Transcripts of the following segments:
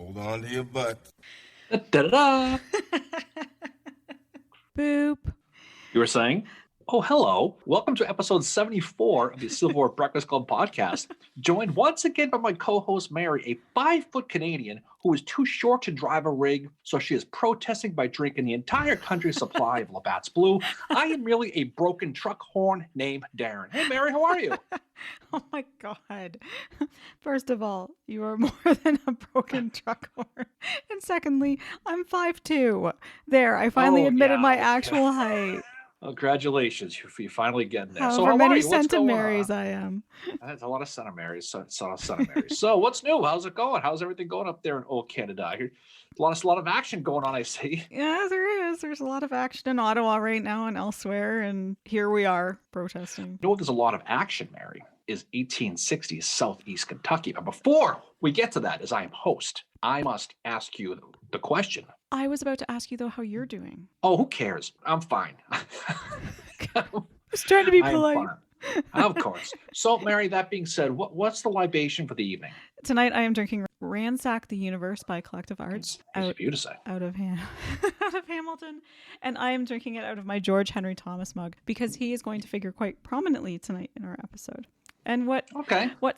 Hold on to your butts. Da-da-da. Boop. You were saying? Oh, hello. Welcome to episode 74 of the Civil War Breakfast Club podcast. Joined once again by my co-host Mary, a 5-foot Canadian who is too short to drive a rig, so she is protesting by drinking the entire country's supply of Labatt's Blue. I am merely a broken truck horn named Darren. Hey, Mary, how are you? Oh my God. First of all, you are more than a broken truck horn. And secondly, I'm 5'2". There, I finally admitted my actual height. Well, congratulations. You're finally getting there. However So how many are you? What's going centimarys on? I am. That's a lot of centimarys. So what's new? How's it going? How's everything going up there in old Canada? I hear a lot of action going on, I see. Yeah, there is. There's a lot of action in Ottawa right now and elsewhere. And here we are protesting. You know what there's a lot of action, Mary, is 1860s Southeast Kentucky. But before we get to that, as I am host, I must ask you the question. I was about to ask you, though, how you're doing. Oh, who cares? I'm fine. I was trying to be I'm polite. fine. Of course. So, Mary, that being said, what's the libation for the evening? Tonight I am drinking Ransack the Universe by Collective Arts Easy for you to say. out of Hamilton. And I am drinking it out of my George Henry Thomas mug because he is going to figure quite prominently tonight in our episode. And what,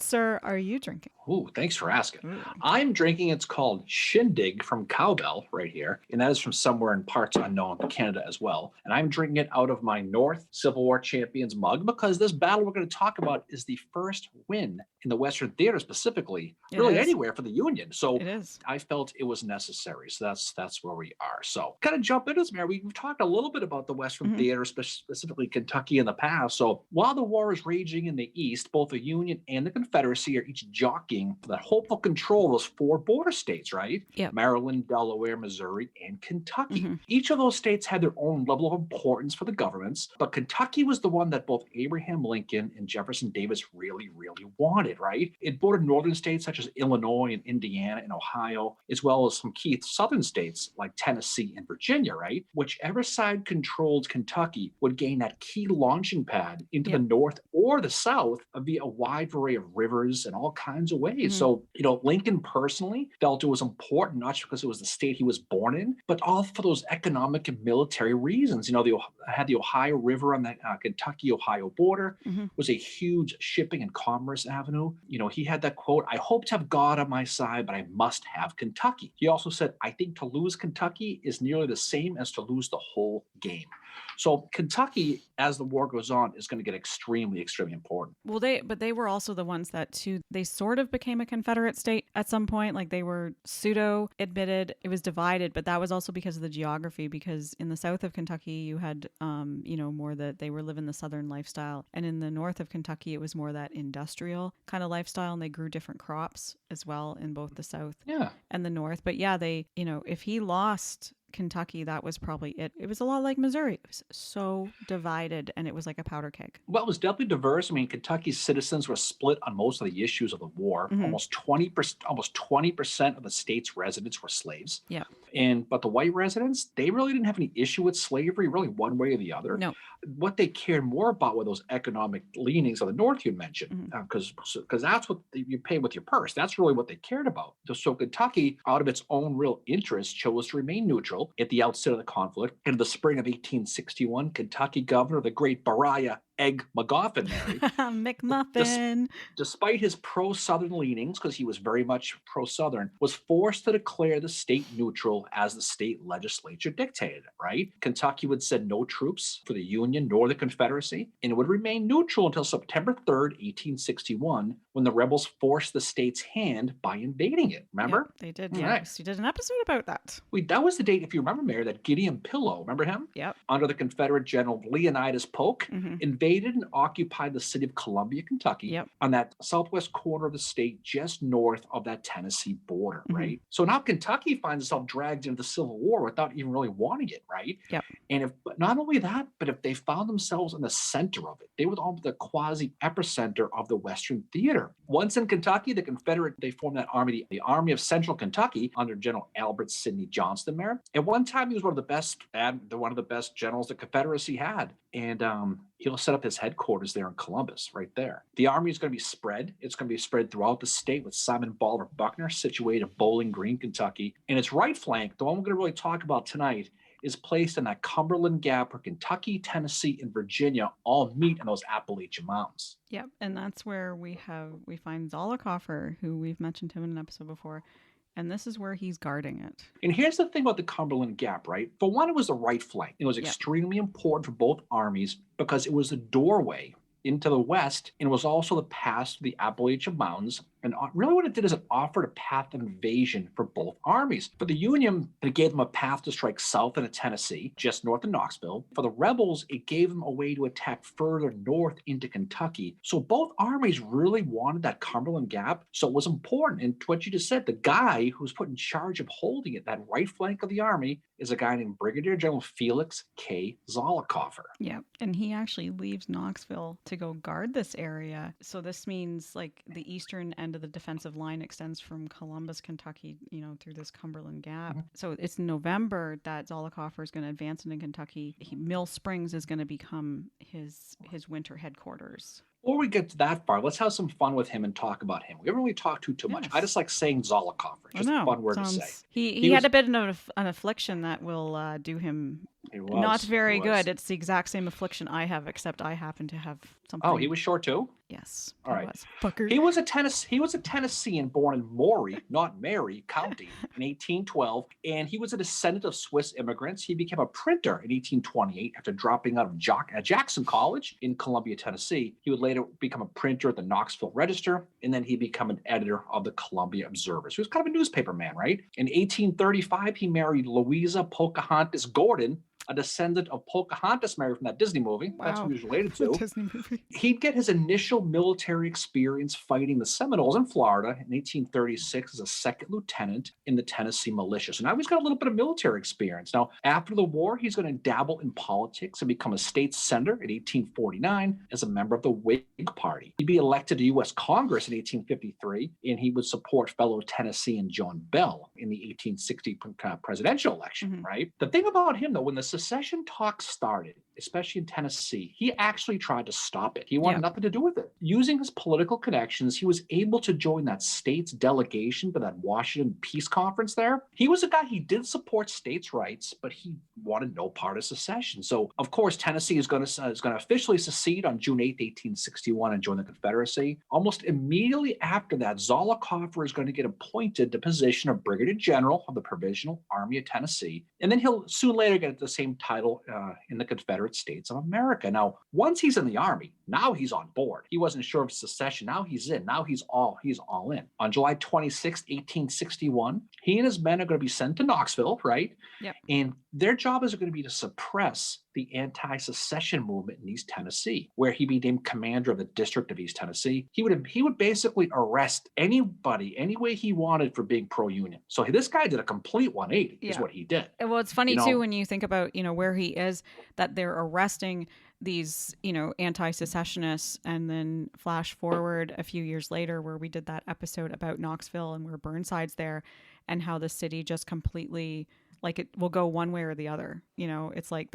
sir, are you drinking? Ooh, thanks for asking. Ooh. I'm drinking, it's called Shindig from Cowbell right here. And that is from somewhere in parts unknown to Canada as well. And I'm drinking it out of my North Civil War Champions mug because this battle we're going to talk about is the first win in the Western Theater specifically, really anywhere for the Union. So It is. I felt it was necessary. So that's where we are. So kind of jump into this, Mary. We've talked a little bit about the Western Theater, specifically Kentucky in the past. So while the war is raging in the East, both the Union and the Confederacy are each jockeying for that hopeful control of those 4 border states, right? Yep. Maryland, Delaware, Missouri, and Kentucky. Each of those states had their own level of importance for the governments, but Kentucky was the one that both Abraham Lincoln and Jefferson Davis really, really wanted, right? It bordered northern states such as Illinois and Indiana and Ohio, as well as some key southern states like Tennessee and Virginia, right? Whichever side controlled Kentucky would gain that key launching pad into the north or the south via a wide array of rivers and all kinds of ways. So, Lincoln personally felt it was important, not just because it was the state he was born in, but all for those economic and military reasons. They had the Ohio River on the Kentucky-Ohio border, was a huge shipping and commerce avenue. He had that quote, "I hope to have God on my side, but I must have Kentucky." He also said, "I think to lose Kentucky is nearly the same as to lose the whole game." So Kentucky, as the war goes on, is going to get extremely, extremely important. Well, they were also the ones that too, they sort of became a Confederate state at some point. Like they were pseudo admitted, it was divided, but that was also because of the geography, because in the south of Kentucky, you had, more that they were living the Southern lifestyle. And in the north of Kentucky, it was more that industrial kind of lifestyle. And they grew different crops as well in both the south and the north. But yeah, they, if he lost Kentucky, that was probably it. It was a lot like Missouri. It was so divided and it was like a powder keg. Well, it was definitely diverse. I mean, Kentucky's citizens were split on most of the issues of the war. Almost 20% of the state's residents were slaves. Yeah. But the white residents, they really didn't have any issue with slavery, really one way or the other. No. What they cared more about were those economic leanings of the North you mentioned, because that's what you pay with your purse. That's really what they cared about. So Kentucky, out of its own real interest, chose to remain neutral at the outset of the conflict. In the spring of 1861, Kentucky Governor, the great Beriah Egg McGoffin, Mary. McMuffin. Despite his pro-Southern leanings, because he was very much pro-Southern, was forced to declare the state neutral as the state legislature dictated it, right? Kentucky would send no troops for the Union nor the Confederacy, and it would remain neutral until September 3rd, 1861, when the rebels forced the state's hand by invading it. Remember? Yep, they did. Yeah. Right. You did an episode about that. That was the date, if you remember, Mary, that Gideon Pillow, remember him? Yep. Under the Confederate General Leonidas Polk, invaded and occupied the city of Columbia, Kentucky, on that southwest corner of the state, just north of that Tennessee border, right? So now Kentucky finds itself dragged into the Civil War without even really wanting it, right? Yep. And not only that, but if they found themselves in the center of it, they were almost the quasi epicenter of the Western Theater. Once in Kentucky, the Confederate, they formed that army, the Army of Central Kentucky, under General Albert Sidney Johnston there. At one time, he was one of the best generals the Confederacy had. And he'll set up his headquarters there in Columbus, right there. The army is going to be spread. It's going to be spread throughout the state with Simon Bolivar Buckner situated at Bowling Green, Kentucky. And its right flank, the one we're going to really talk about tonight, is placed in that Cumberland Gap where Kentucky, Tennessee, and Virginia all meet in those Appalachian Mountains. Yep, and that's where we find Zollicoffer, who we've mentioned him in an episode before, and this is where he's guarding it. And here's the thing about the Cumberland Gap, right? For one, it was the right flank. It was extremely important for both armies because it was the doorway into the west, and it was also the pass to the Appalachian Mountains. And really what it did is it offered a path of invasion for both armies. For the Union, it gave them a path to strike south into Tennessee, just north of Knoxville. For the rebels, it gave them a way to attack further north into Kentucky. So both armies really wanted that Cumberland Gap, so it was important. And what you just said, the guy who's put in charge of holding it, that right flank of the army, is a guy named Brigadier General Felix K. Zollicoffer. Yeah, and he actually leaves Knoxville to go guard this area. So this means like the eastern end of the defensive line extends from Columbus, Kentucky, through this Cumberland Gap. Mm-hmm. So it's in November that Zollicoffer is going to advance into Kentucky. Mill Springs is going to become his winter headquarters. Before we get to that far, let's have some fun with him and talk about him. We haven't really talked too much. I just like saying Zollicoffer. Just a fun word to say. He had a bit of an affliction that will do him not very good. It's the exact same affliction I have, except I happen to have something. Oh, he was short too? Yes. All right. He was a Tennessean born in Maury, not Mary County, in 1812, and he was a descendant of Swiss immigrants. He became a printer in 1828 after dropping out of Jackson College in Columbia, Tennessee. He would later become a printer at the Knoxville Register, and then he became an editor of the Columbia Observer. So he was kind of a newspaper man, right? In 1835, he married Louisa Pocahontas Gordon, a descendant of Pocahontas married from that Disney movie. Wow. That's who he was related to. Disney movie. He'd get his initial military experience fighting the Seminoles in Florida in 1836 as a second lieutenant in the Tennessee militia. So now he's got a little bit of military experience. Now, after the war, he's going to dabble in politics and become a state senator in 1849 as a member of the Whig Party. He'd be elected to U.S. Congress in 1853, and he would support fellow Tennessean John Bell in the 1860 presidential election, right? The thing about him, though, when the secession talks started, especially in Tennessee, he actually tried to stop it. He wanted nothing to do with it. Using his political connections, he was able to join that state's delegation for that Washington Peace Conference there. He was a guy, he did support states' rights, but he wanted no part of secession. So, of course, Tennessee is going to officially secede on June 8th, 1861 and join the Confederacy. Almost immediately after that, Zollicoffer is going to get appointed the position of Brigadier General of the Provisional Army of Tennessee. And then he'll soon later get the same title in the Confederate States of America. Now, once he's in the Army, now he's on board. He wasn't sure of secession. Now he's in. Now he's all in. On July 26, 1861, he and his men are going to be sent to Knoxville, right? Yep. And their job is going to be to suppress the anti-secession movement in East Tennessee, where he became commander of the District of East Tennessee. He would basically arrest anybody, any way he wanted for being pro-union. So this guy did a complete 180 is what he did. Well, it's funny too when you think about, where he is, that they're arresting these, anti-secessionists, and then flash forward a few years later where we did that episode about Knoxville and where Burnside's there and how the city just completely, like, it will go one way or the other. It's like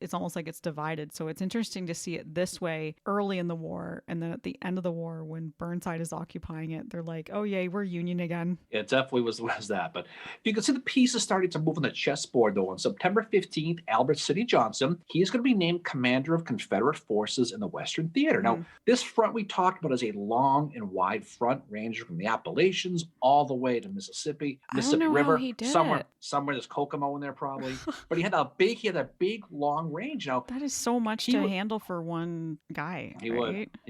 it's almost like it's divided. So it's interesting to see it this way early in the war, and then at the end of the war when Burnside is occupying it, they're like, oh yay, we're Union again. It definitely was that. But you can see the pieces starting to move on the chessboard, though. On September 15th, Albert City Johnson, he's going to be named commander of Confederate forces in the Western Theater. Now, this front we talked about is a long and wide front ranging from the Appalachians all the way to Mississippi River. Somewhere there's Kokomo in there probably. But he had that big long range. Now that is so much to handle for one guy. He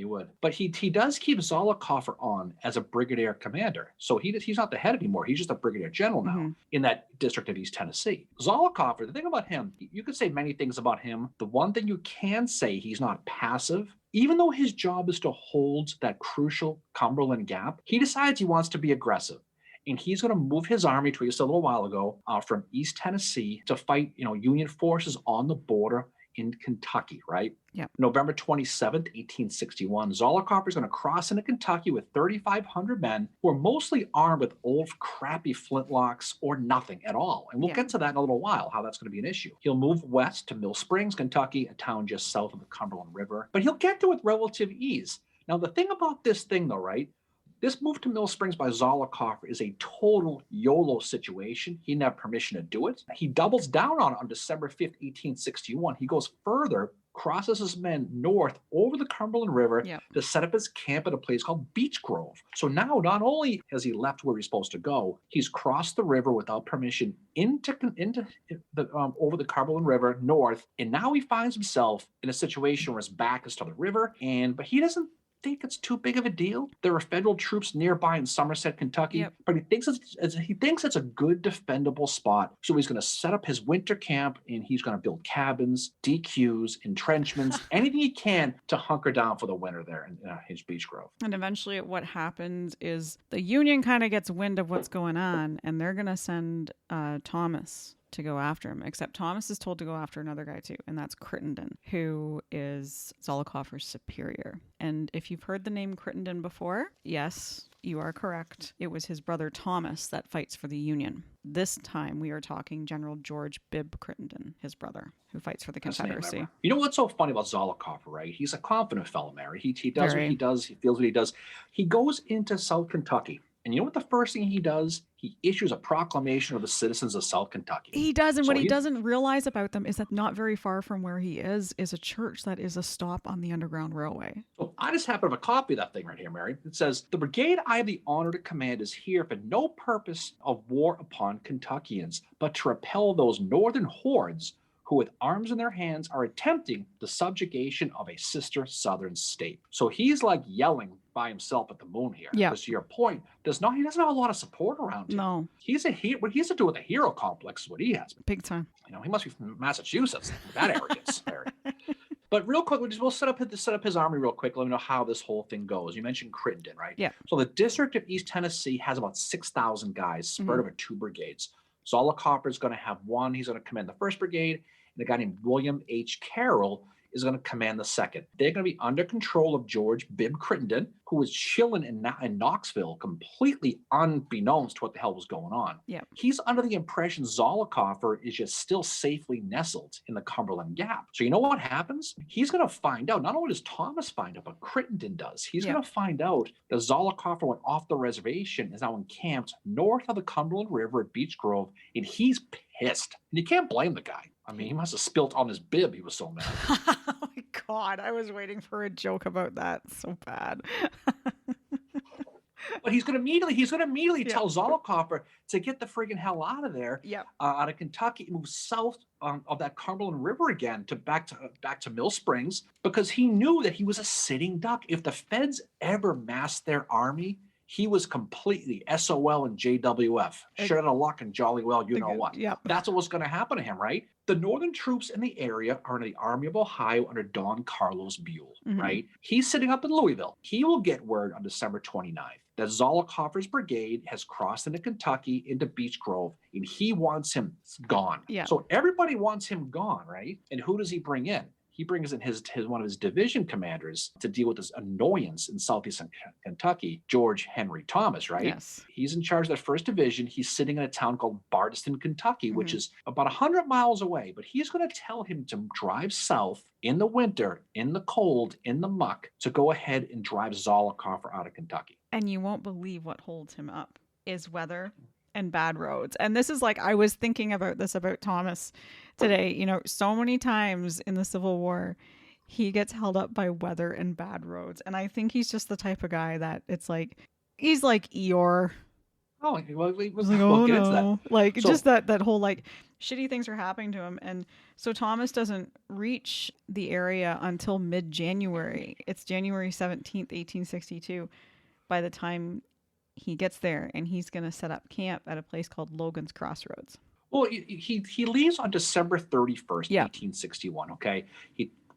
would. But he does keep Zollicoffer on as a brigadier commander. So he's not the head anymore. He's just a brigadier general now in that district of East Tennessee. Zollicoffer, the thing about him, you could say many things about him. The one thing you can say, he's not passive. Even though his job is to hold that crucial Cumberland Gap, he decides he wants to be aggressive. And he's going to move his army, to what you said a little while ago, from East Tennessee to fight, Union forces on the border in Kentucky, right? Yep. November 27th, 1861, Zollicoffer is going to cross into Kentucky with 3,500 men who are mostly armed with old, crappy flintlocks or nothing at all. And we'll get to that in a little while, how that's going to be an issue. He'll move west to Mill Springs, Kentucky, a town just south of the Cumberland River, but he'll get to it with relative ease. Now, the thing about this thing, though, right? This move to Mill Springs by Zollicoffer is a total YOLO situation. He didn't have permission to do it. He doubles down on December 5th, 1861. He goes further, crosses his men north over the Cumberland River to set up his camp at a place called Beech Grove. So now not only has he left where he's supposed to go, he's crossed the river without permission into the over the Cumberland River north, and now he finds himself in a situation where his back is to the river, but he doesn't think it's too big of a deal. There are federal troops nearby in Somerset, Kentucky, but he thinks it's a good defendable spot. So he's going to set up his winter camp, and he's going to build cabins, DQs, entrenchments, anything he can to hunker down for the winter there in his Beech Grove. And eventually what happens is the Union kind of gets wind of what's going on, and they're going to send Thomas to go after him, except Thomas is told to go after another guy too, and that's Crittenden, who is Zollicoffer's superior. And if you've heard the name Crittenden before, yes, you are correct. It was his brother Thomas that fights for the Union. This time we are talking General George Bibb Crittenden, his brother, who fights for the Confederacy. You know what's so funny about Zollicoffer, right? He's a confident fellow, Mary. He does what he does. He feels what he does. He goes into South Kentucky. And you know what the first thing he does? He issues a proclamation of the citizens of South Kentucky. He does, and what he doesn't realize about them is that not very far from where he is a church that is a stop on the Underground Railway. So I just happen to have a copy of that thing right here, Mary. It says, "The brigade I have the honor to command is here for no purpose of war upon Kentuckians, but to repel those northern hordes who with arms in their hands are attempting the subjugation of a sister southern state." So he's like yelling by himself at the moon here. Yeah. Because to your point, he doesn't have a lot of support around him. No. What he has to do with a hero complex is what he has. Big time. He must be from Massachusetts. That arrogance. But real quick, we'll set up his army real quick. Let me know how this whole thing goes. You mentioned Crittenden, right? Yeah. So the District of East Tennessee has about 6,000 guys spread over 2 brigades. Zollicoffer is going to have one. He's going to command the 1st brigade, and a guy named William H. Carroll is going to command the 2nd. They're going to be under control of George Bibb Crittenden, who was chilling in Knoxville, completely unbeknownst to what the hell was going on. Yeah. He's under the impression Zollicoffer is just still safely nestled in the Cumberland Gap. So you know what happens? He's going to find out, not only does Thomas find out, but Crittenden does. He's going to find out that Zollicoffer went off the reservation, is now encamped north of the Cumberland River at Beech Grove, and he's pissed. And you can't blame the guy. I mean, he must have spilt on his bib. He was so mad. Oh my God. I was waiting for a joke about that so bad. But he's going to immediately tell Zollicoffer to get the friggin' hell out of there, out of Kentucky, and move south of that Cumberland River again back to Mill Springs, because he knew that he was a sitting duck. If the feds ever massed their army, he was completely SOL and JWF, shit out of luck and jolly well, you know what. Yep. That's what was going to happen to him, right? The northern troops in the area are in the Army of Ohio under Don Carlos Buell, right? He's sitting up in Louisville. He will get word on December 29th that Zollicoffer's brigade has crossed into Kentucky, into Beech Grove, and he wants him gone. Yeah. So everybody wants him gone, right? And who does he bring in? He brings in one of his division commanders to deal with this annoyance in southeastern Kentucky, George Henry Thomas, right? Yes. He's in charge of that 1st Division. He's sitting in a town called Bardstown, Kentucky, which is about 100 miles away. But he's going to tell him to drive south in the winter, in the cold, in the muck, to go ahead and drive Zollicoffer out of Kentucky. And you won't believe what holds him up is weather and bad roads. And this is like, I was thinking about this about Thomas today. So many times in the Civil War, he gets held up by weather and bad roads. And I think he's just the type of guy that it's like, he's like Eeyore. Oh, well, we'll get into that. Like, just that whole, like, shitty things are happening to him. And so Thomas doesn't reach the area until mid-January. It's January 17th, 1862, by the time he gets there, and he's going to set up camp at a place called Logan's Crossroads. Well, he leaves on December 31st, 1861, okay?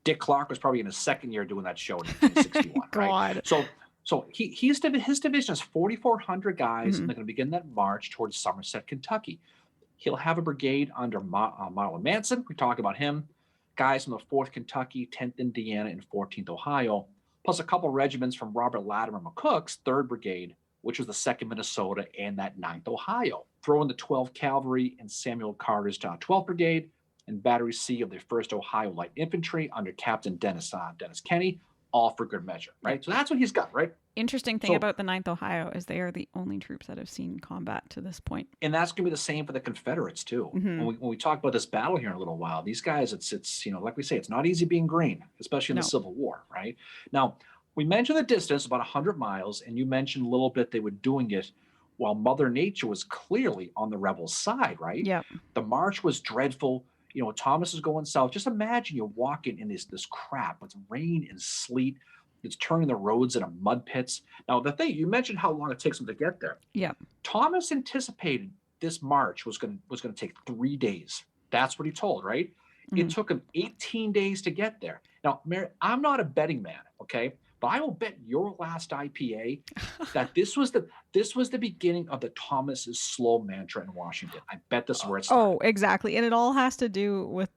Dick Clark was probably in his 2nd year doing that show in 1861, right? So his division is 4,400 guys, and they're going to begin that march towards Somerset, Kentucky. He'll have a brigade under Marlon Manson. We talk about him. guys from the 4th Kentucky, 10th Indiana, and 14th Ohio, plus a couple regiments from Robert Latimer McCook's 3rd Brigade, which was the 2nd Minnesota and that 9th Ohio. Throw in the 12th Cavalry and Samuel Carter's 12th Brigade and Battery C of the 1st Ohio Light Infantry under Captain Dennis Kenny, all for good measure, right? Yep. So that's what he's got, right? Interesting thing about the 9th Ohio is they are the only troops that have seen combat to this point. And that's going to be the same for the Confederates, too. Mm-hmm. When we talk about this battle here in a little while, these guys, it's like we say, it's not easy being green, especially in the Civil War, right? Now, we mentioned the distance, about 100 miles, and you mentioned a little bit they were doing it while Mother Nature was clearly on the rebel side, right? Yeah. The march was dreadful. Thomas is going south. Just imagine you're walking in this crap with rain and sleet. It's turning the roads into mud pits. Now, the thing, you mentioned how long it takes them to get there. Yeah. Thomas anticipated this march was going to take 3 days. That's what he told, right? Mm-hmm. It took him 18 days to get there. Now, Mary, I'm not a betting man, okay? But I will bet your last IPA that this was the beginning of the Thomas's slow mantra in Washington. I bet this is where it started. Oh, exactly. And it all has to do with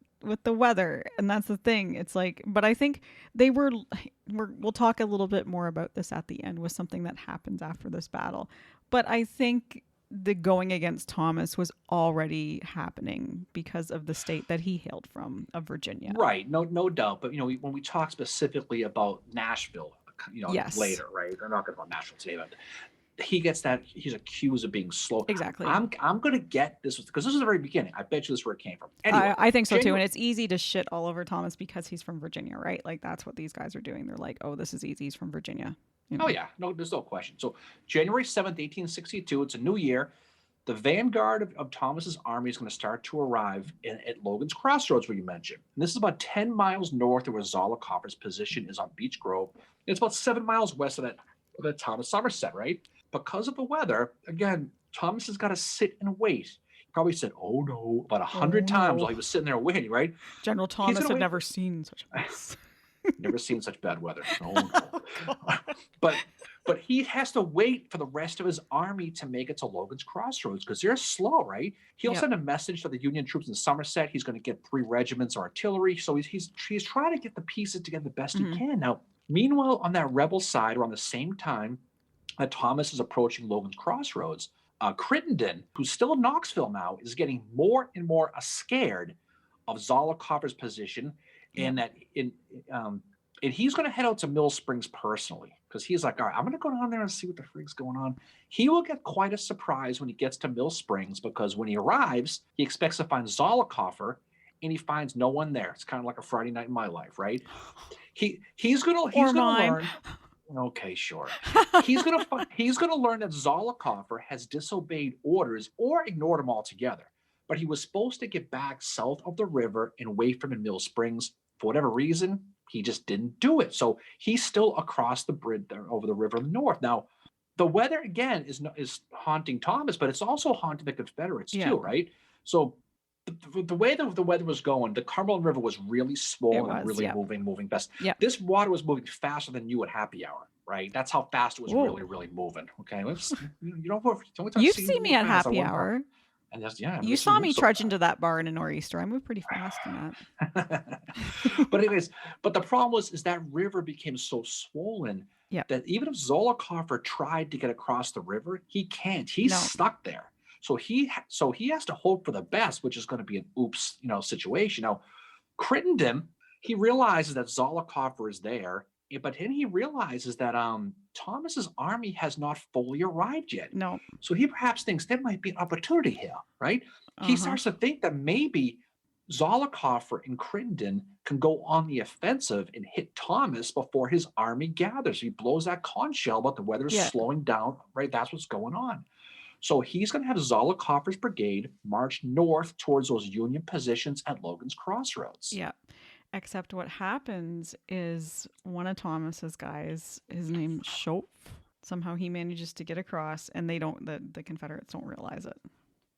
the weather. And that's the thing. It's like, but I think we'll talk a little bit more about this at the end with something that happens after this battle. But I think the going against Thomas was already happening because of the state that he hailed from, of Virginia. Right. No doubt. But, when we talk specifically about Nashville, yes. later, right? We're not going to about Nashville today, but he's accused of being slow. Exactly. I'm going to get this because this is the very beginning. I bet you this is where it came from. Anyway, I think so too. And it's easy to shit all over Thomas because he's from Virginia, right? Like that's what these guys are doing. They're like, oh, this is easy. He's from Virginia. Oh yeah. No, there's no question. So January 7th, 1862, it's a new year. The vanguard of Thomas's army is going to start to arrive at Logan's Crossroads, where you mentioned. And this is about 10 miles north of where Zollicoffer's position is on Beech Grove. It's about 7 miles west of that town of Somerset, right? Because of the weather, again, Thomas has got to sit and wait. He probably said, oh no, about 100 times while he was sitting there waiting, right? General Thomas had never seen such a mess. Never seen such bad weather. Oh, no. But he has to wait for the rest of his army to make it to Logan's Crossroads because they're slow, right? He'll send a message to the Union troops in Somerset. He's going to get 3 regiments of artillery. So he's trying to get the pieces together the best he can. Now, meanwhile, on that rebel side, around the same time that Thomas is approaching Logan's Crossroads, Crittenden, who's still in Knoxville now, is getting more and more scared of Zollicoffer's position, and that and he's going to head out to Mill Springs personally because he's like, all right, I'm going to go down there and see what the freak's going on. He will get quite a surprise when he gets to Mill Springs because when he arrives, he expects to find Zollicoffer, and he finds no one there. It's kind of like a Friday night in my life, right? He's going to learn. Okay, sure. He's going to learn that Zollicoffer has disobeyed orders or ignored them altogether. But he was supposed to get back south of the river and wait for him in Mill Springs. For whatever reason, he just didn't do it. So he's still across the bridge there over the river in the north. Now, the weather again is haunting Thomas, but it's also haunting the Confederates too, right? So the way the weather was going, the Cumberland River was really swollen and really moving fast. Yeah. This water was moving faster than you at happy hour, right? That's how fast it was really moving. Okay, you've seen me at happy hour. And you saw me trudge into that bar in a nor'easter. I moved pretty fast in that. but the problem is that river became so swollen that even if Zollicoffer tried to get across the river, he can't. He's stuck there. So he has to hope for the best, which is going to be an oops, situation. Now, Crittenden, he realizes that Zollicoffer is there, but then he realizes that Thomas's army has not fully arrived yet. No. So he perhaps thinks there might be an opportunity here, right? He starts to think that maybe Zollicoffer and Crittenden can go on the offensive and hit Thomas before his army gathers. He blows that conch shell about the weather slowing down, right? That's what's going on. So he's going to have Zollicoffer's brigade march north towards those Union positions at Logan's Crossroads. Yeah. Except what happens is one of Thomas's guys, his name's Schoepf, somehow he manages to get across, and they don't. The Confederates don't realize it.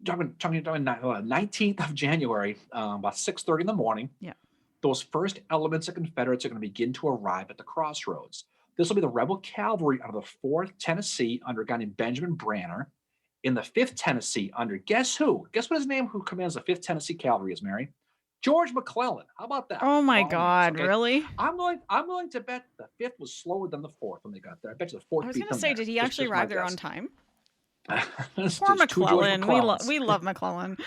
Talking 19th of January, about 6:30 in the morning. Yeah. Those first elements of Confederates are going to begin to arrive at the crossroads. This will be the rebel cavalry out of the 4th Tennessee under a guy named Benjamin Branner. In the 5th Tennessee under guess who? Guess what his name? Who commands the 5th Tennessee Cavalry is, Mary? George McClellan. How about that? Oh my All names. God, Okay. really? I'm willing to bet the fifth was slower than the fourth when they got there. I bet you the I fourth was beat gonna them say, there. did he actually Just my arrive there on guess. time? There's Poor just two George McClellan. McClellans. We love McClellan.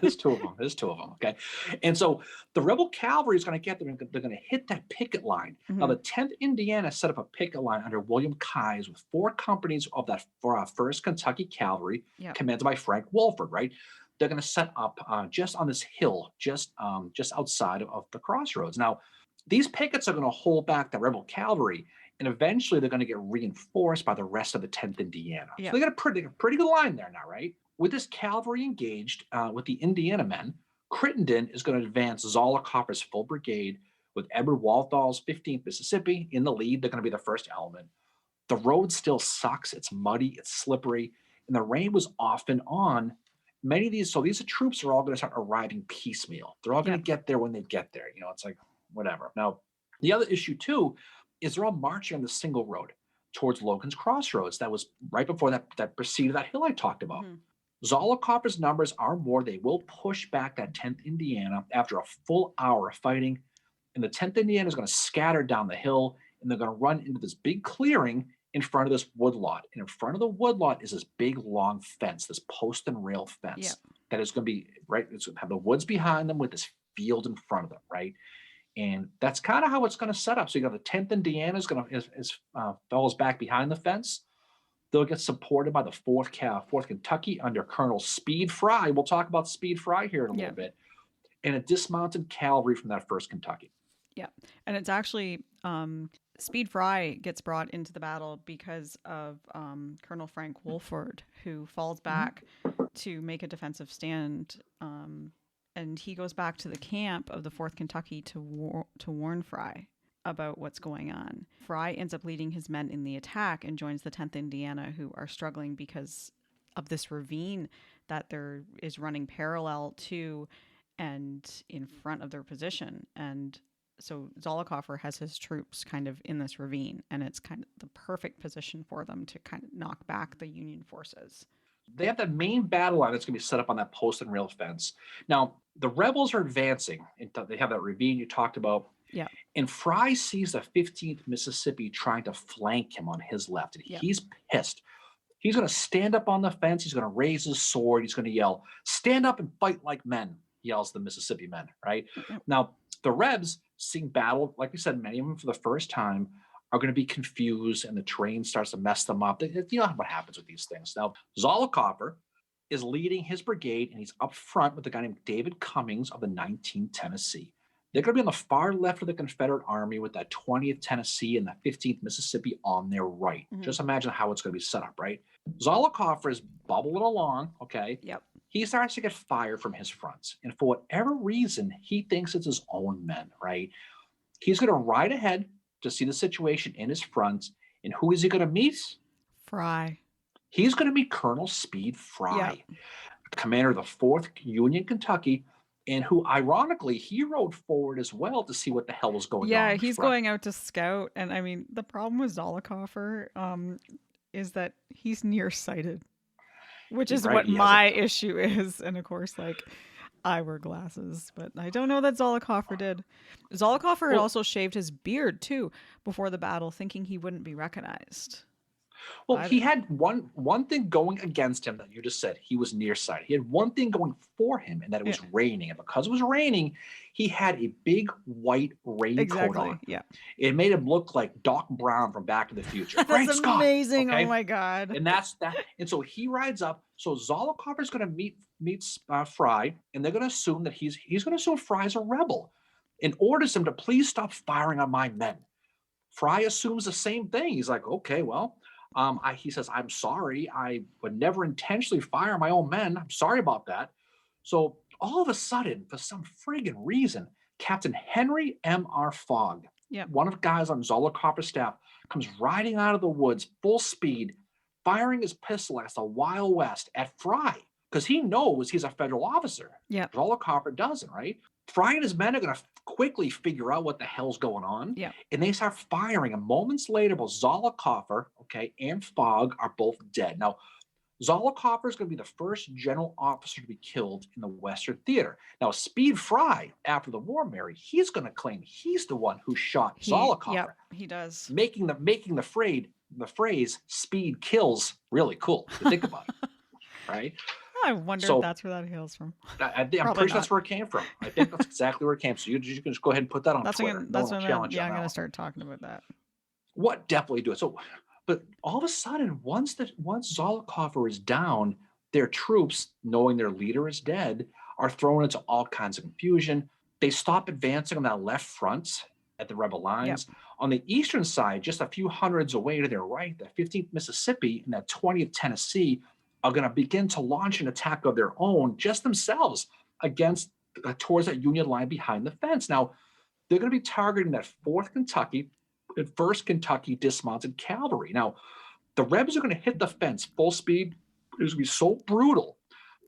There's two of them. There's two of them. Okay. And so the rebel cavalry is going to get there. They're going to hit that picket line. Now, Hmm. the 10th Indiana set up a picket line under William Keyes with 4 companies of that 1st Kentucky Cavalry, Yep. commanded by Frank Wolford, right? They're going to set up just on this hill, just outside of the crossroads. Now, these pickets are going to hold back the rebel cavalry, and eventually they're going to get reinforced by the rest of the 10th Indiana. So Yep. they got a pretty good line there now, right? With this cavalry engaged with the Indiana men, Crittenden is going to advance Zollicoffer's full brigade with Edward Walthal's 15th Mississippi in the lead. They're going to be the first element. The road still sucks. It's muddy, it's slippery, and the rain was off and on. Many of these troops are all going to start arriving piecemeal. They're all going Yep. to get there when they get there. It's like whatever. Now, the other issue too is they're all marching on the single road towards Logan's Crossroads. That was right before that preceded that hill I talked about. Hmm. Zollicoffer's numbers are more. They will push back that 10th Indiana after a full hour of fighting. And the 10th Indiana is going to scatter down the hill, and they're going to run into this big clearing in front of this woodlot. And in front of the woodlot is this big, long fence, this post and rail fence Yep. that is going to be, right, it's going to have the woods behind them with this field in front of them, right? And that's kind of how it's going to set up. So you got the 10th Indiana follows back behind the fence. They'll get supported by the 4th Kentucky under Colonel Speed Fry. We'll talk about Speed Fry here in a little bit. And a dismounted cavalry from that 1st Kentucky. Yeah. And it's actually Speed Fry gets brought into the battle because of Colonel Frank Wolford, who falls back to make a defensive stand. And he goes back to the camp of the 4th Kentucky to warn Fry about what's going on. Fry ends up leading his men in the attack and joins the 10th Indiana, who are struggling because of this ravine that there is running parallel to and in front of their position. And so Zollicoffer has his troops kind of in this ravine, and it's kind of the perfect position for them to kind of knock back the Union forces. They have that main battle line that's going to be set up on that post and rail fence. Now, the rebels are advancing. They have that ravine you talked about. Yeah. And Fry sees the 15th Mississippi trying to flank him on his left. And he's pissed. He's going to stand up on the fence. He's going to raise his sword. He's going to yell, "Stand up and fight like men," yells the Mississippi men, right? Now, the Rebs, seeing battle, like we said, many of them for the first time, are going to be confused, and the terrain starts to mess them up. You know what happens with these things. Now, Zollicoffer is leading his brigade, and he's up front with a guy named David Cummings of the 19th Tennessee. They're going to be on the far left of the Confederate Army with that 20th Tennessee and the 15th Mississippi on their right. Mm-hmm. Just imagine how it's going to be set up, right? Zollicoffer is bubbling along, okay? Yep. He starts to get fired from his fronts. And for whatever reason, he thinks it's his own men, right? He's going to ride ahead to see the situation in his front. And who is he going to meet? Fry. He's going to meet Colonel Speed Fry, commander of the 4th Union Kentucky, and who, ironically, he rode forward as well to see what the hell was going on. Yeah, he's going out to scout. And I mean, the problem with Zollicoffer is that he's nearsighted, which is what my issue is. And of course, like, I wear glasses, but I don't know that Zollicoffer did. Zollicoffer had also shaved his beard, too, before the battle, thinking he wouldn't be recognized. Well, he had one thing going against him that you just said. He was nearsighted. He had one thing going for him, and that it was raining. And because it was raining, he had a big white raincoat on. Yeah. It made him look like Doc Brown from Back to the Future. That's Great amazing. Scott, okay? Oh, my God. And that's that. And so he rides up. So Zollicoffer is going to meet Fry, and they're going to assume that he's going to assume Fry's a rebel and orders him to please stop firing on my men. Fry assumes the same thing. He's like, okay, well, he says, "I'm sorry. I would never intentionally fire my own men. I'm sorry about that." So all of a sudden, for some friggin' reason, Captain Henry M.R. Fogg, one of the guys on Zollicoffer's staff, comes riding out of the woods full speed, firing his pistol as the Wild West at Fry, because he knows he's a federal officer. Yeah. Zollicoffer doesn't, right? Fry and his men are going to quickly figure out what the hell's going on. Yeah. And they start firing. And moments later, both Zollicoffer, and Fogg are both dead. Now, Zollicoffer is going to be the first general officer to be killed in the Western Theater. Now, Speed Fry, after the war, Mary, he's going to claim he's the one who shot Zollicoffer, He does. making the phrase "Speed kills" really cool. If you think about it, right? I wonder if So that's where that hails from. I'm Probably pretty sure not. that's where it came from. I think that's exactly where it came. So you can just go ahead and put that on Twitter. No one will challenge you on I'm that gonna one. start talking about that. What definitely do it. So, but all of a sudden, once Zollicoffer is down, their troops, knowing their leader is dead, are thrown into all kinds of confusion. They stop advancing on that left front at the rebel Yep. lines. On the eastern side, just a few hundreds away to their right, the 15th Mississippi and that 20th Tennessee are going to begin to launch an attack of their own, just themselves, against towards that Union line behind the fence. Now, they're going to be targeting that 4th Kentucky and 1st Kentucky dismounted cavalry. Now, the Rebs are going to hit the fence full speed. It's going to be so brutal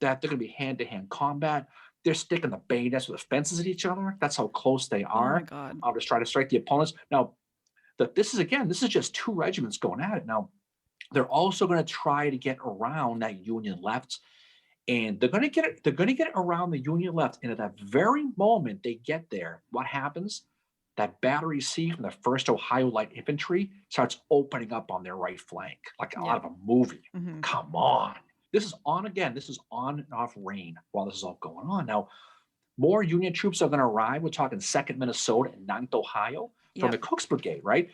that they're going to be hand-to-hand combat. They're sticking the bayonets with the fences at each other. That's how close they Oh my are. God. I'll just try to strike the opponents. Now, this is just 2 regiments going at it. Now, they're also going to try to get around that Union left, and they're going to get it. They're going to get around the Union left, and at that very moment they get there, what happens? That Battery C from the 1st Ohio Light Infantry starts opening up on their right flank, like out of a movie. Mm-hmm. Come on. This is on again. This is on and off rain while this is all going on. Now, more Union troops are going to arrive. We're talking 2nd Minnesota and 9th Ohio from the Cook's Brigade, right?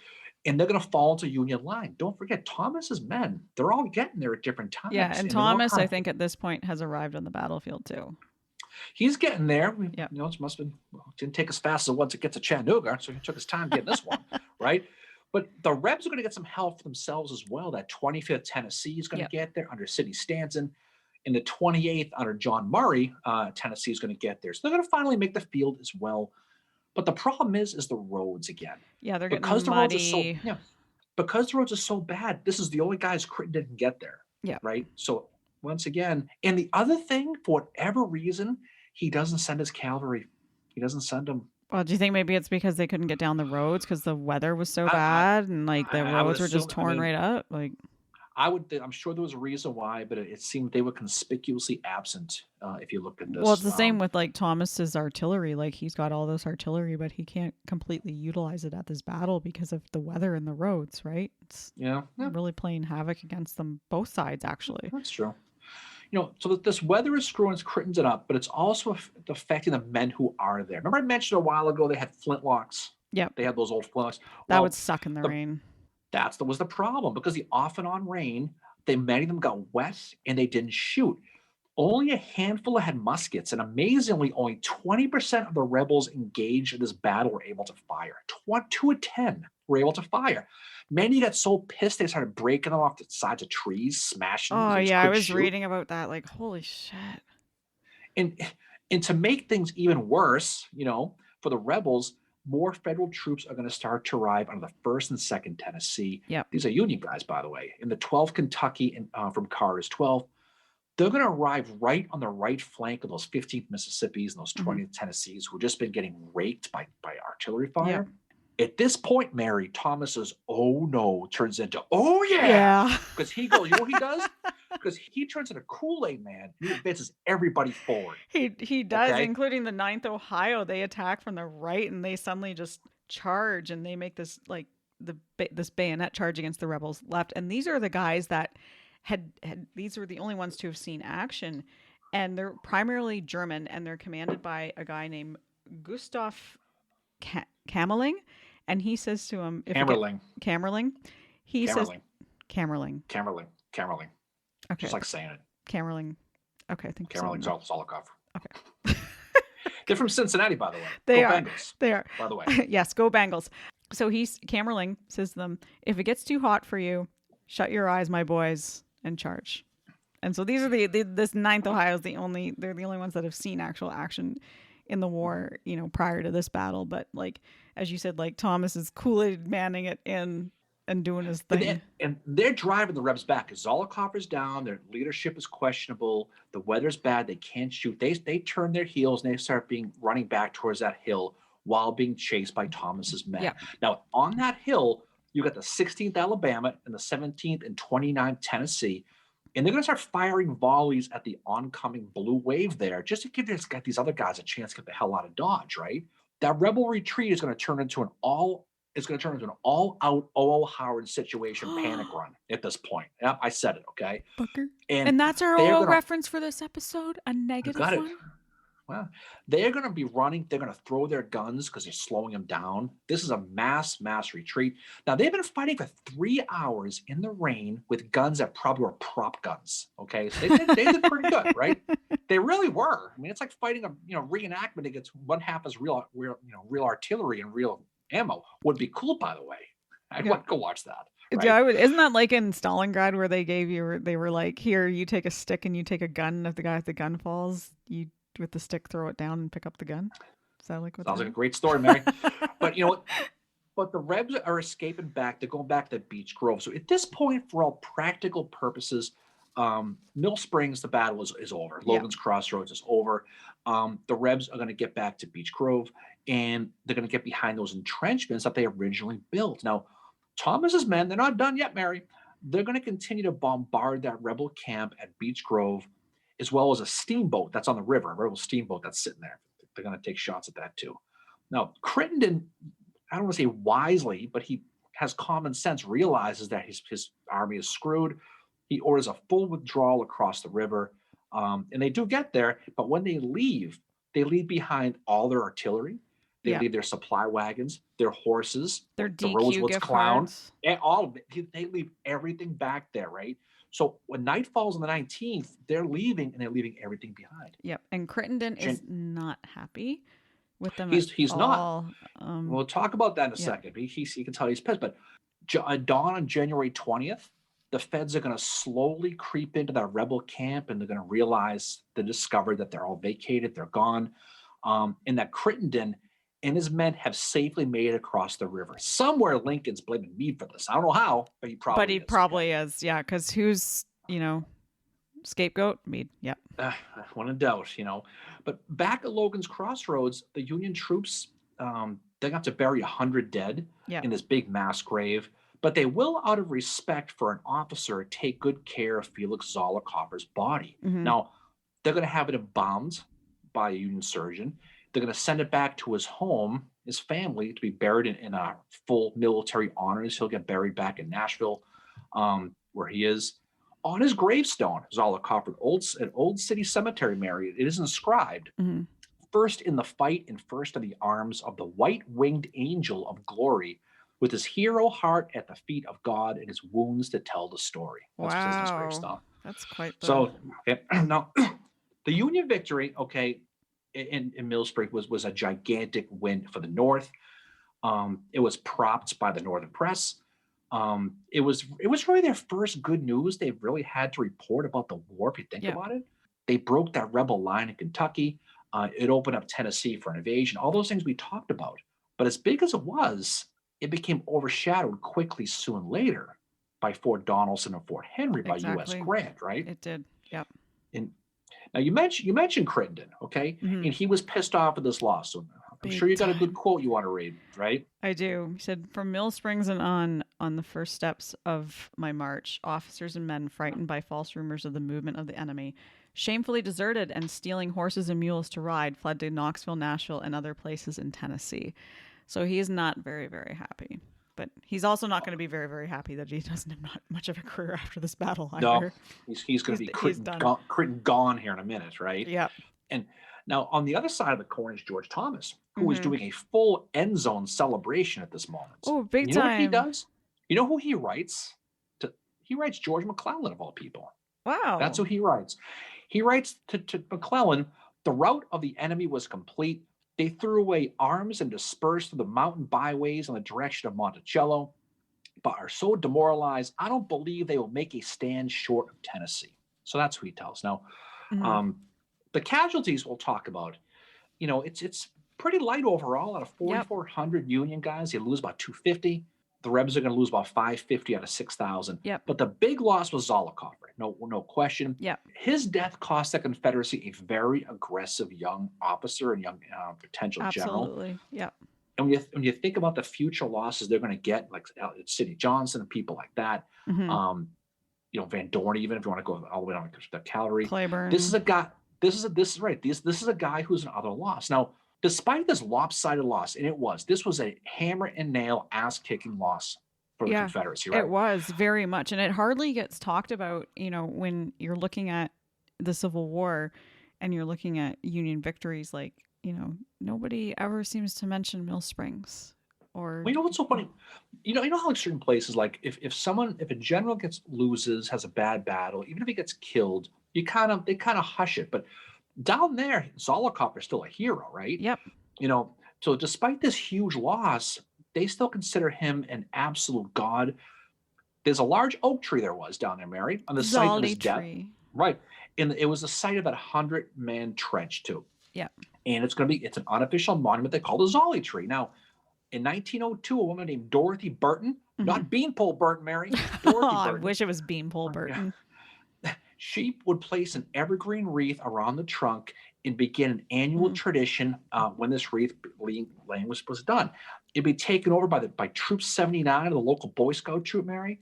And they're going to fall into Union line. Don't forget, Thomas's men, they're all getting there at different times. Yeah, and Thomas, I think at this point, has arrived on the battlefield too. He's getting there. Yep. You know, it must have been, didn't take as fast as once it gets to Chattanooga, so he took his time getting this one, right? But the Rebs are going to get some help for themselves as well. That 25th Tennessee is going to get there under Sidney Stanton. And the 28th under John Murray, Tennessee is going to get there. So they're going to finally make the field as well. But the problem is the roads again. Yeah, they're getting because muddy. Because the roads are so bad, this is the only guys Critton didn't get there. Yeah. Right? So once again, and the other thing, for whatever reason, he doesn't send his cavalry. He doesn't send them. Well, do you think maybe it's because they couldn't get down the roads because the weather was so bad and like the roads were just torn right up? Like, I'm sure there was a reason why, but it seemed they were conspicuously absent if you look at this. Well, it's the same with like Thomas's artillery. Like he's got all this artillery, but he can't completely utilize it at this battle because of the weather and the roads, right? It's really playing havoc against them, both sides, actually. That's true. You know, so that this weather is screwing Crittens it up, but it's also affecting the men who are there. Remember I mentioned a while ago they had flintlocks? Yep. They had those old flintlocks. That would suck in the rain. That was the problem, because the off and on rain, many of them got wet and they didn't shoot. Only a handful had muskets, and amazingly, only 20% of the rebels engaged in this battle were able to fire. 2 of 10 were able to fire. Many got so pissed they started breaking them off the sides of trees, smashing them. Oh yeah, I was reading about that. Like, holy shit! And to make things even worse, you know, for the rebels, more federal troops are going to start to arrive on the 1st and 2nd Tennessee. Yep. These are Union guys, by the way. In the 12th Kentucky and from Carter's 12th, they're going to arrive right on the right flank of those 15th Mississippis and those 20th Tennessees who have just been getting raked by artillery fire. Yep. At this point, Mary, Thomas's "oh no" turns into "oh yeah." Because he goes, you know what he does? Because he turns into Kool-Aid Man. He advances everybody forward. He does, including the 9th Ohio. They attack from the right and they suddenly just charge and they make this like this bayonet charge against the rebels left. And these are the guys that these were the only ones to have seen action, and they're primarily German, and they're commanded by a guy named Gustav Kamerling. And he says to him, Kamerling. He says Kamerling. Okay. Just like saying it. Kamerling. Okay, I think Kamerling Zollicoffer. Okay. They're from Cincinnati, by the way. They go are. Bengals, they are. By the way. Yes, go Bengals. So Kamerling says to them, if it gets too hot for you, shut your eyes, my boys, and charge. And so these are this 9th Ohio is they're the only ones that have seen actual action in the war, you know, prior to this battle. But like, as you said, like Thomas is Kool-Aid manning it in and doing his thing. And they're driving the Rebs back. Zollicoffer's down. Their leadership is questionable. The weather's bad. They can't shoot. They turn their heels and they start running back towards that hill while being chased by Thomas's men. Yeah. Now, on that hill, you got the 16th Alabama and the 17th and 29th Tennessee. and they're going to start firing volleys at the oncoming blue wave there just to give these other guys a chance to get the hell out of Dodge, right? That rebel retreat is going to turn into an all-out O.O. Howard situation panic run at this point. Yep, I said it, okay? Booker. And And that's our they're OO going to, reference for this episode? A you negative got it. one? Well, they're going to be running. They're going to throw their guns because they're slowing them down. This is a mass retreat. Now, they've been fighting for 3 hours in the rain with guns that probably were prop guns. Okay. So they did pretty good, right? They really were. I mean, it's like fighting a reenactment against one half as real artillery and real ammo. Would be cool, by the way. I'd want to go watch that. Right? Yeah, isn't that like in Stalingrad where they were like, here, you take a stick and you take a gun. If the guy with the gun falls, you with the stick throw it down and pick up the gun. Is that like what? Sounds like a great story, Mary. But but the Rebs are escaping back. They're going back to Beech Grove. So at this point, for all practical purposes, Mill Springs, the battle is over. Logan's Crossroads is over. The Rebs are going to get back to Beech Grove, and they're going to get behind those entrenchments that they originally built. Now, Thomas's men, they're not done yet, Mary. They're going to continue to bombard that rebel camp at Beech Grove, as well as a steamboat that's on the river, a rebel steamboat that's sitting there. They're going to take shots at that too. Now, Crittenden, I don't want to say wisely, but he has common sense, realizes that his army is screwed. He orders a full withdrawal across the river, and they do get there. But when they leave behind all their artillery. They leave their supply wagons, their horses, their the DQ Rosewood's gift clown, cards. and all of it. They leave everything back there, right? So when night falls on the 19th, they're leaving, and they're leaving everything behind. Yep, and Crittenden is not happy with them. He's all. not. We'll talk about that in a second. He can tell he's pissed. But dawn on January 20th, the feds are going to slowly creep into that rebel camp, and they're going to realize, they discover that they're all vacated, they're gone, and that Crittenden and his men have safely made it across the river. Somewhere Lincoln's blaming Meade for this. I don't know how, but he probably is. Yeah, because who's, scapegoat? Meade. Yep. When in doubt, But back at Logan's Crossroads, the Union troops, they got to bury 100 dead in this big mass grave. But they will, out of respect for an officer, take good care of Felix Zollicoffer's body. Mm-hmm. Now, they're going to have it embalmed by a Union surgeon. They're going to send it back to his home, his family, to be buried in a full military honors. He'll get buried back in Nashville, where he is. On his gravestone, Zollicoffer, an old city cemetery, Mary, it is inscribed, first in the fight and first in the arms of the white-winged angel of glory, with his hero heart at the feet of God and his wounds to tell the story. That's what says in his gravestone. That's quite so. Okay, now, the Union victory, in Mill Springs was a gigantic win for the North. It was propped by the Northern press. It was really their first good news they've really had to report about the war. If you think about it, they broke that rebel line in Kentucky. It opened up Tennessee for an invasion. All those things we talked about. But as big as it was, it became overshadowed quickly soon later by Fort Donelson and Fort Henry by U.S. Grant. Right? It did. Yep. And now you mentioned Crittenden, okay? Mm-hmm. And he was pissed off at this loss. So I'm sure you got a good quote you want to read, right? I do. He said, "From Mill Springs and on the first steps of my march, officers and men frightened by false rumors of the movement of the enemy, shamefully deserted and stealing horses and mules to ride, fled to Knoxville, Nashville, and other places in Tennessee." So he is not very, very happy. But he's also not going to be very, very happy that he doesn't have not much of a career after this battle either. No, he's going to be Crittenden gone here in a minute, right? Yeah. And now on the other side of the coin is George Thomas, who is doing a full end zone celebration at this moment. Oh, big time. You know what he does? You know who he writes? He writes George McClellan, of all people. Wow. That's who he writes. He writes to McClellan, "The rout of the enemy was complete. They threw away arms and dispersed through the mountain byways in the direction of Monticello, but are so demoralized, I don't believe they will make a stand short of Tennessee." So that's who he tells. Now, the casualties we'll talk about, it's pretty light overall. Out of 4,400 Union guys, they lose about 250. The Rebs are going to lose about 550 out of 6,000. Yep. But the big loss was Zollicoffer. No question. Yep. His death cost the Confederacy a very aggressive young officer and young potential general. Absolutely. Yep. And when you think about the future losses they're going to get, like Sidney Johnson and people like that, Van Dorn, even if you want to go all the way down to Calgary. This is Clayburn. a guy. This is right. This is a guy who's an other loss. Now, despite this lopsided loss, and this was a hammer and nail ass kicking loss for the Yeah, Confederacy, it right? was very much. And it hardly gets talked about, when you're looking at the Civil War and you're looking at Union victories, like, nobody ever seems to mention Mill Springs or, Well, what's so funny? You know how like certain places, like if a general loses, has a bad battle, even if he gets killed, they kind of hush it. But down there, Zollicoffer is still a hero, right? yep, You know, so despite this huge loss, they still consider him an absolute god. There's a large oak tree there was down there, Mary, on the site of his Zolly death. Tree. Right. And it was the site of that 100-man trench, too. Yep. And it's an unofficial monument they call the Zolly Tree. Now, in 1902, a woman named Dorothy Burton, Mm-hmm. not Beanpole Burton, Mary, Oh, Dorothy I Burton, wish it was Beanpole yeah, Burton. she would place an evergreen wreath around the trunk and begin an annual Mm. tradition when this wreath laying was done. It'd be taken over by Troop 79, the local Boy Scout troop, Mary,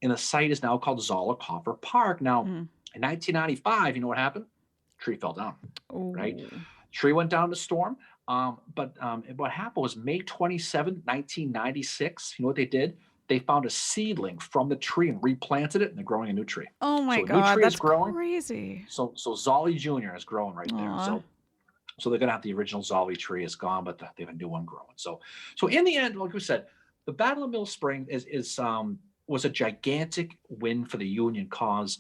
and the site is now called Zollicoffer Park. Now, Mm. in 1995, you know what happened? Tree fell down, right? Oh. Tree went down in the storm. But what happened was May 27, 1996, you know what they did? They found a seedling from the tree and replanted it, and they're growing a new tree. Oh my So a new God, tree is that's growing. crazy. So Zolly Jr. is growing right there. Aw. So they're gonna have the original Zolly tree is gone, but they have a new one growing. So in the end, like we said, the Battle of Mill Spring was a gigantic win for the Union cause.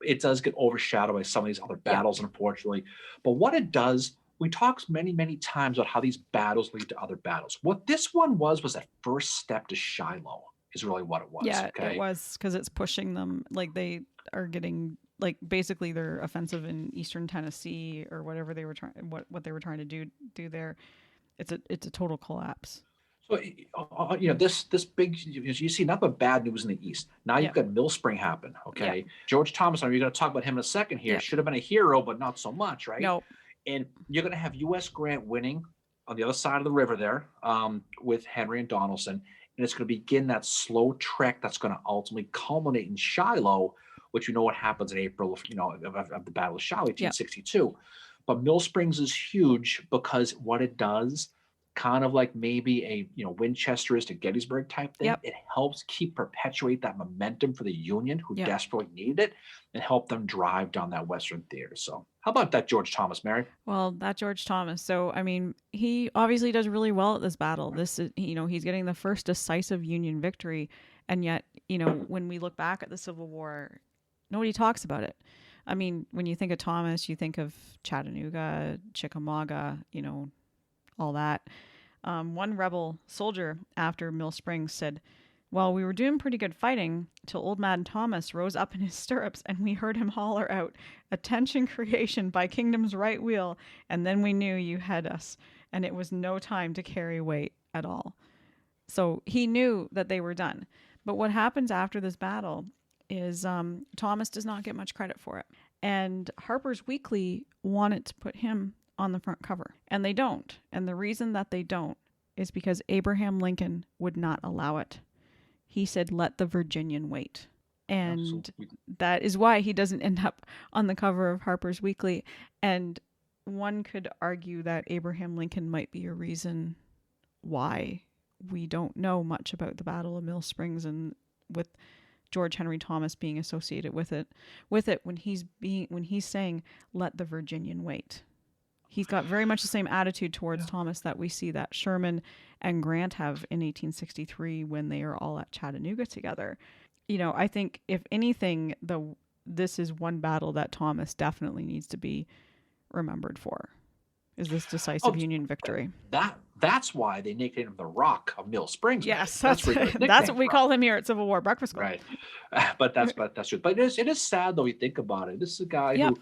It does get overshadowed by some of these other Yeah. battles, unfortunately. But what it does, we talked many, many times about how these battles lead to other battles. What this one was that first step to Shiloh is really what it was. Yeah, Okay. it was because it's pushing them. Like they are getting like basically their offensive in eastern Tennessee or whatever they were trying what they were trying to do there. It's a total collapse. So this big you see nothing but bad news in the East. Now Yeah. you've got Mill Spring happen. Yeah. Okay, George Thomas. You're going to talk about him in a second here. Yeah. Should have been a hero, but not so much, right? No. And you're going to have U.S. Grant winning on the other side of the river there with Henry and Donaldson, and it's going to begin that slow trek that's going to ultimately culminate in Shiloh, which you know what happens in April of the Battle of Shiloh, 1862. But Mill Springs is huge because what it does, kind of like maybe a Winchester is to Gettysburg type thing. Yep. It helps perpetuate that momentum for the Union, who desperately needed it, and help them drive down that Western theater. So how about that, George Thomas, Mary? Well, that George Thomas. So I mean, he obviously does really well at this battle. This is he's getting the first decisive Union victory, and yet when we look back at the Civil War, nobody talks about it. I mean, when you think of Thomas, you think of Chattanooga, Chickamauga, all that. One rebel soldier after Mill Springs said, "Well, we were doing pretty good fighting till old man Thomas rose up in his stirrups and we heard him holler out, 'Attention creation by kingdom's right wheel,' and then we knew you had us, and it was no time to carry weight at all." So he knew that they were done. But what happens after this battle is Thomas does not get much credit for it. And Harper's Weekly wanted to put him on the front cover, and they don't. And the reason that they don't is because Abraham Lincoln would not allow it. He said, "Let the Virginian wait." And that is why he doesn't end up on the cover of Harper's Weekly. And one could argue that Abraham Lincoln might be a reason why we don't know much about the Battle of Mill Springs, and with George Henry Thomas being associated with it when he's saying, "Let the Virginian wait." He's got very much the same attitude towards Thomas that we see that Sherman and Grant have in 1863 when they are all at Chattanooga together. I think if anything, this is one battle that Thomas definitely needs to be remembered for, is this decisive Union victory. That's why they nicknamed him the Rock of Mill Springs. Yes, that's what we call him here at Civil War Breakfast Club. Right. But that's true. But it is sad though. You think about it. This is a guy who,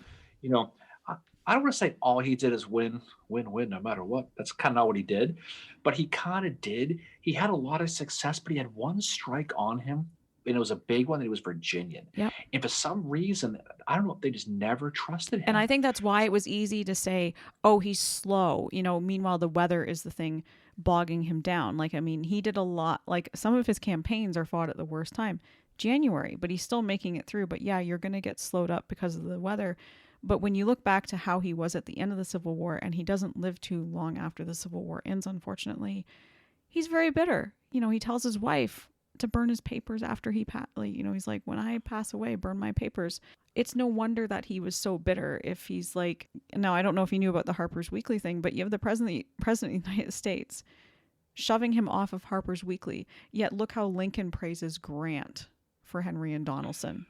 I don't want to say all he did is win, no matter what. That's kind of not what he did. But he kind of did. He had a lot of success, but he had one strike on him, and it was a big one, and it was Virginian. Yep. And for some reason, I don't know if they just never trusted him. And I think that's why it was easy to say, "Oh, he's slow." Meanwhile, the weather is the thing bogging him down. He did a lot. Like, some of his campaigns are fought at the worst time. January, but he's still making it through. But yeah, you're going to get slowed up because of the weather. But when you look back to how he was at the end of the Civil War, and he doesn't live too long after the Civil War ends, unfortunately, he's very bitter. He tells his wife to burn his papers after he's like, when I pass away, burn my papers. It's no wonder that he was so bitter. If he's like, now I don't know if you knew about the Harper's Weekly thing, but you have the president of the United States shoving him off of Harper's Weekly. Yet look how Lincoln praises Grant for Henry and Donaldson.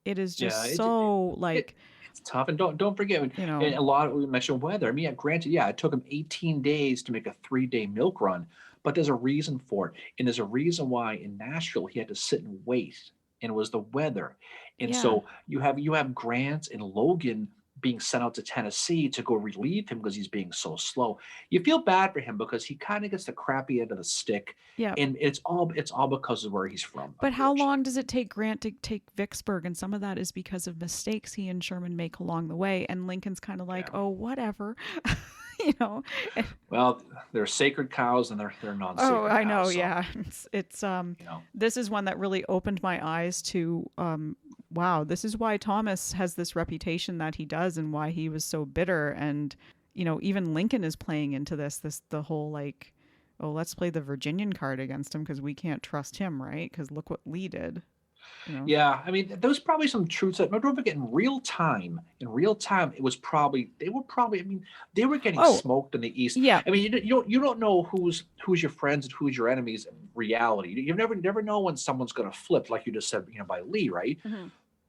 It is just it's tough. And don't forget, and a lot of, we mentioned weather. I mean, granted, it took him 18 days to make a 3-day milk run, but there's a reason for it. And there's a reason why in Nashville he had to sit and wait, and it was the weather. And so you have Grant and Logan being sent out to Tennessee to go relieve him because he's being so slow. You feel bad for him because he kind of gets the crappy end of the stick. Yeah. And it's all because of where he's from. But how long does it take Grant to take Vicksburg? And some of that is because of mistakes he and Sherman make along the way. And Lincoln's kind of like, oh, whatever. Well, they're sacred cows and they're non-sacred. Oh, I know. Cows, so, yeah. It's this is one that really opened my eyes to, wow, this is why Thomas has this reputation that he does and why he was so bitter. And, even Lincoln is playing into the whole like, oh, let's play the Virginian card against him because we can't trust him, right? Because look what Lee did. Yeah, I mean, there was probably some truths that, don't forget, in real time, they were getting smoked in the East. Yeah. I mean, you don't know who's your friends and who's your enemies in reality. You never know when someone's going to flip, like you just said, by Lee, right? Mm-hmm.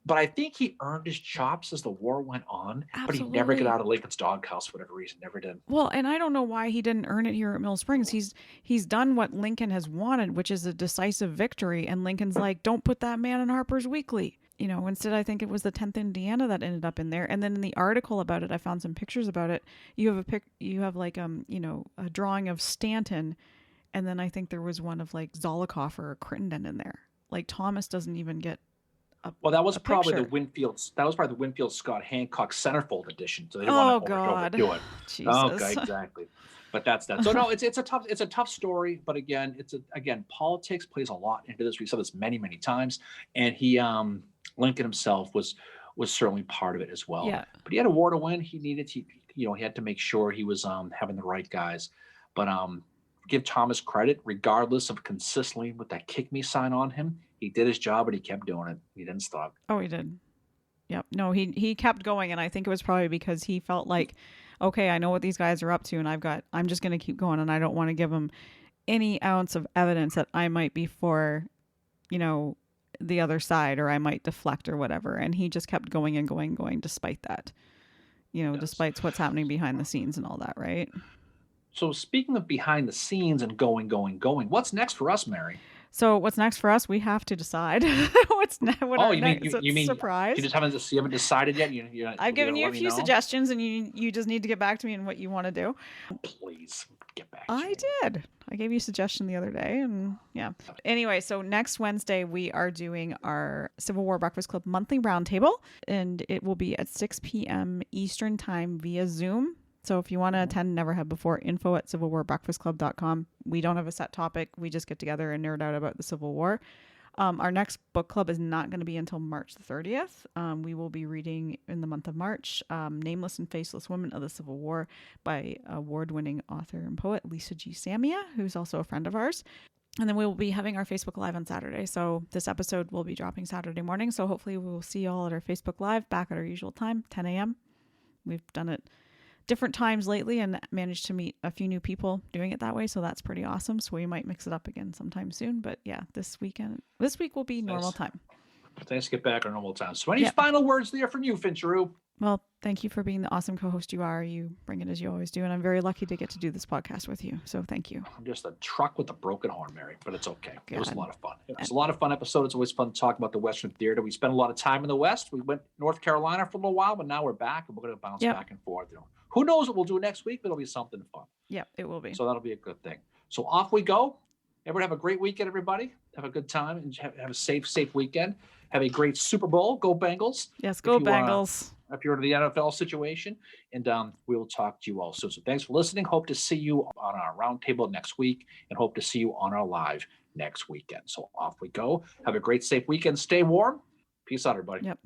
But I think he earned his chops as the war went on. Absolutely. But he never got out of Lincoln's doghouse for whatever reason. Never did. Well, and I don't know why he didn't earn it here at Mill Springs. He's done what Lincoln has wanted, which is a decisive victory. And Lincoln's like, don't put that man in Harper's Weekly. Instead, I think it was the 10th Indiana that ended up in there. And then in the article about it, I found some pictures about it. You have like a drawing of Stanton, and then I think there was one of like Zollicoffer or Crittenden in there. Like Thomas doesn't even get. Well, that was probably the Winfield Scott Hancock centerfold edition. So they didn't want to overdo it. Jesus. Okay, exactly. But that's that. So no, it's a tough story. But again, politics plays a lot into this. We've said this many, many times. And Lincoln himself was certainly part of it as well. Yeah. But he had a war to win. He had to make sure he was having the right guys. But give Thomas credit, regardless of consistently with that kick me sign on him. He did his job, but he kept doing it. He didn't stop. Oh, he did. Yep. No, he kept going, and I think it was probably because he felt like, okay, I know what these guys are up to, and I'm just going to keep going, and I don't want to give them any ounce of evidence that I might be for, the other side, or I might deflect or whatever. And he just kept going and going, despite that, despite what's happening behind the scenes and all that, right? So speaking of behind the scenes and going, what's next for us, Mary? So what's next for us? We have to decide. You mean surprise? You haven't decided yet? I've given you a few suggestions, and you just need to get back to me on what you want to do. Please get back to me. I did. I gave you a suggestion the other day, and yeah. Anyway, so next Wednesday we are doing our Civil War Breakfast Club monthly roundtable, and it will be at 6 p.m. Eastern time via Zoom. So if you want to attend, never have before, info@civilwarbreakfastclub.com. We don't have a set topic. We just get together and nerd out about the Civil War. Our next book club is not going to be until March the 30th. We will be reading in the month of March, Nameless and Faceless Women of the Civil War by award-winning author and poet Lisa G. Samia, who's also a friend of ours. And then we will be having our Facebook Live on Saturday. So this episode will be dropping Saturday morning. So hopefully we will see you all at our Facebook Live back at our usual time, 10 a.m. We've done it different times lately and managed to meet a few new people doing it that way. So that's pretty awesome. So we might mix it up again sometime soon. But yeah, this week will be normal time. Thanks to get back on normal time. So any final words there from you, Fincheru? Well, thank you for being the awesome co-host you are. You bring it as you always do. And I'm very lucky to get to do this podcast with you. So thank you. I'm just a truck with a broken horn, Mary, but it's okay. It was a lot of fun. It was a lot of fun episode. It's always fun to talk about the Western Theater. We spent a lot of time in the West. We went North Carolina for a little while, but now we're back and we're going to bounce back and forth. Who knows what we'll do next week, but it'll be something fun. Yeah, it will be. So that'll be a good thing. So off we go. Everyone have a great weekend, everybody. Have a good time and have a safe weekend. Have a great Super Bowl. Go Bengals. Yes, go Bengals. if you're in the NFL situation. And we'll talk to you all soon. So thanks for listening. Hope to see you on our roundtable next week and hope to see you on our live next weekend. So off we go. Have a great, safe weekend. Stay warm. Peace out, everybody. Yep.